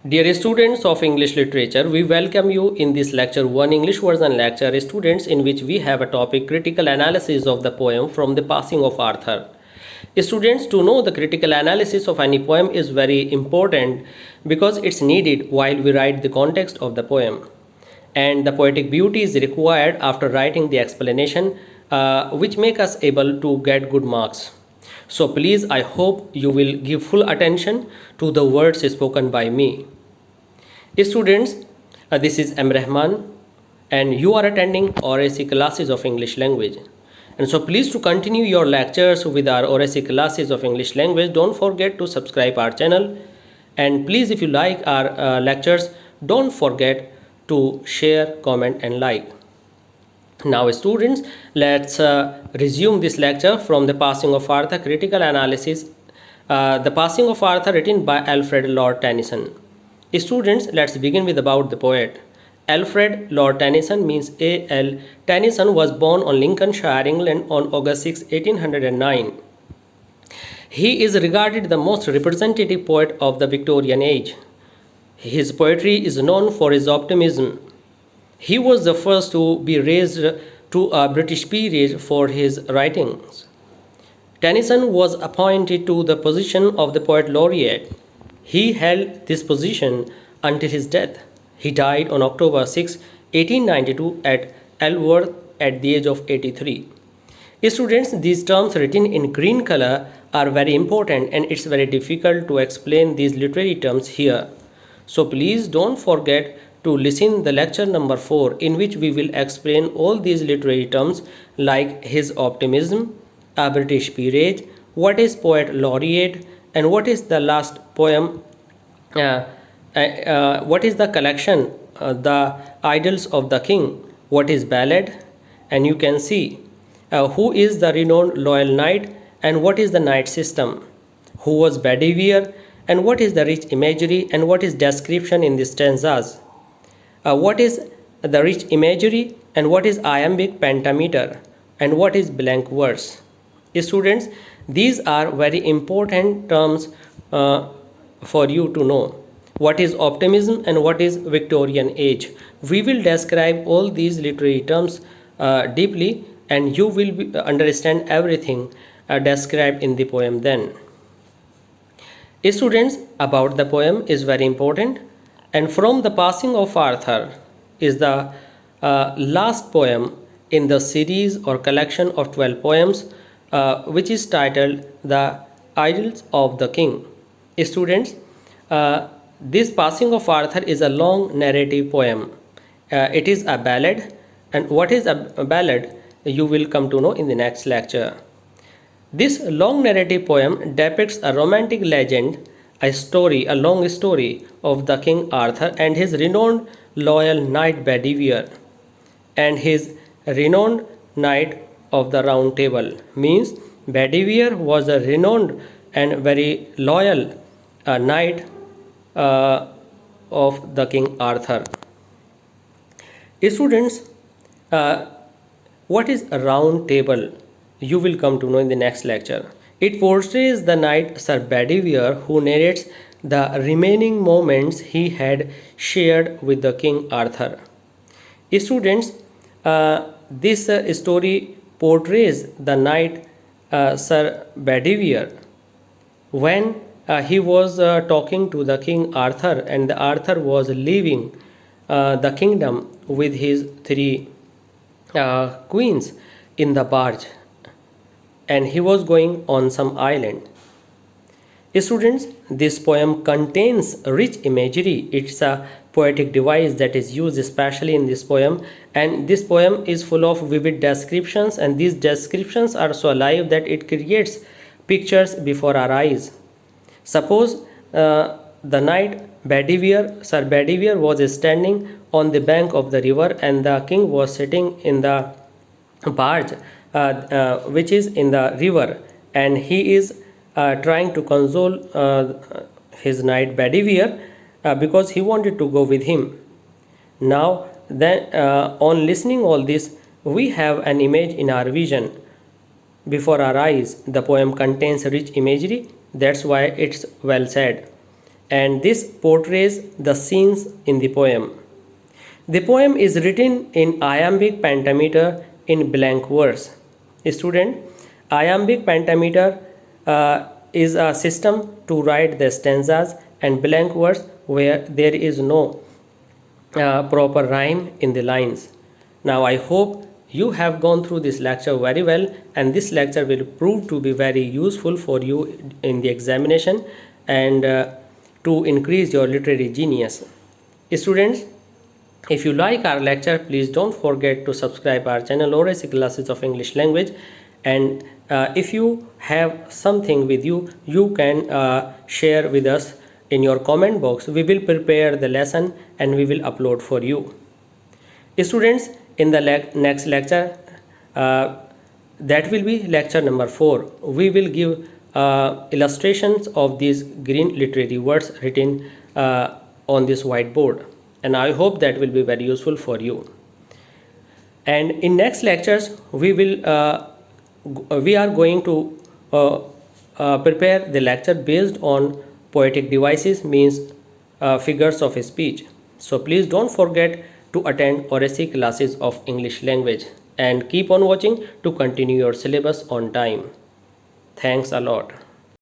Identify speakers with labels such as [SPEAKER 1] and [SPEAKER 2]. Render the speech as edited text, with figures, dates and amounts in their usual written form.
[SPEAKER 1] Dear students of English literature, we welcome you in this lecture 1 English version lecture students in which we have a topic critical analysis of the poem from the passing of Arthur. Students, to know the critical analysis of any poem is very important because it's needed while we write the context of the poem. And the poetic beauty is required after writing the explanation which make us able to get good marks. So please, I hope you will give full attention to the words spoken by me. Students, this is M. Rahman and you are attending ORAC classes of English language. And so please to continue your lectures with our ORAC classes of English language, don't forget to subscribe our channel. And please, if you like our lectures, don't forget to share, comment and like. Now students, let's resume this lecture from the Passing of Arthur critical analysis. The Passing of Arthur written by Alfred Lord Tennyson. Students, let's begin with about the poet. Alfred Lord Tennyson means A.L. Tennyson was born on Lincolnshire, England on August 6, 1809. He is regarded the most representative poet of the Victorian age. His poetry is known for his optimism. He was the first to be raised to a British peerage for his writings. Tennyson was appointed to the position of the poet laureate. He held this position until his death. He died on October 6, 1892 at Elworth at the age of 83. Students, these terms written in green color are very important and it's very difficult to explain these literary terms here. So please don't forget to listen the lecture number 4 in which we will explain all these literary terms like his optimism, a British peerage, what is poet laureate, and what is the last poem, what is the collection, the Idylls of the King, what is ballad, and you can see who is the renowned loyal knight and what is the knight system, who was Bedivere and what is the rich imagery and what is description in the stanzas, what is the rich imagery and what is iambic pentameter and what is blank verse. Students, these are very important terms for you to know. What is optimism and what is Victorian age? We will describe all these literary terms deeply and you will understand everything described in the poem then. Students, about the poem is very important, and from the Passing of Arthur is the last poem in the series or collection of 12 poems which is titled The Idylls of the King. Students, this Passing of Arthur is a long narrative poem. It is a ballad, and what is a ballad you will come to know in the next lecture. This long narrative poem depicts a romantic legend, a long story of the King Arthur and his renowned loyal knight Bedivere and his renowned knight of the Round Table. Means Bedivere was a renowned and very loyal knight of the King Arthur. Students, what is a Round Table? You will come to know in the next lecture. It portrays the knight Sir Bedivere who narrates the remaining moments he had shared with the King Arthur. Students, this story portrays the knight Sir Bedivere when he was talking to the King Arthur and the Arthur was leaving the kingdom with his 3 queens in the barge and he was going on some island. Students, this poem contains rich imagery. It's a poetic device that is used especially in this poem, and this poem is full of vivid descriptions and these descriptions are so alive that it creates pictures before our eyes. Suppose the knight Bedivere, Sir Bedivere was standing on the bank of the river and the king was sitting in the barge which is in the river and he is trying to console his knight Bedivere because he wanted to go with him. Now then on listening all this we have an image in our vision before our eyes. The poem contains rich imagery, that's why it's well said. and this portrays the scenes in the poem. The poem is written in iambic pentameter in blank verse. Student, iambic pentameter is a system to write the stanzas and blank verse where there is no proper rhyme in the lines. Now I hope you have gone through this lecture very well, and this lecture will prove to be very useful for you in the examination and to increase your literary genius. Students, if you like our lecture, please don't forget to subscribe our channel ORAC Classes of English Language. And if you have something with you, you can share with us in your comment box. We will prepare the lesson and we will upload for you. Students, in the next lecture, that will be lecture number 4. We will give illustrations of these green literary words written on this whiteboard, and I hope that will be very useful for you. And in next lectures we are going to prepare the lecture based on poetic devices, means figures of speech. So please don't forget to attend ORAC Classes of English Language and keep on watching to continue your syllabus on time. Thanks a lot.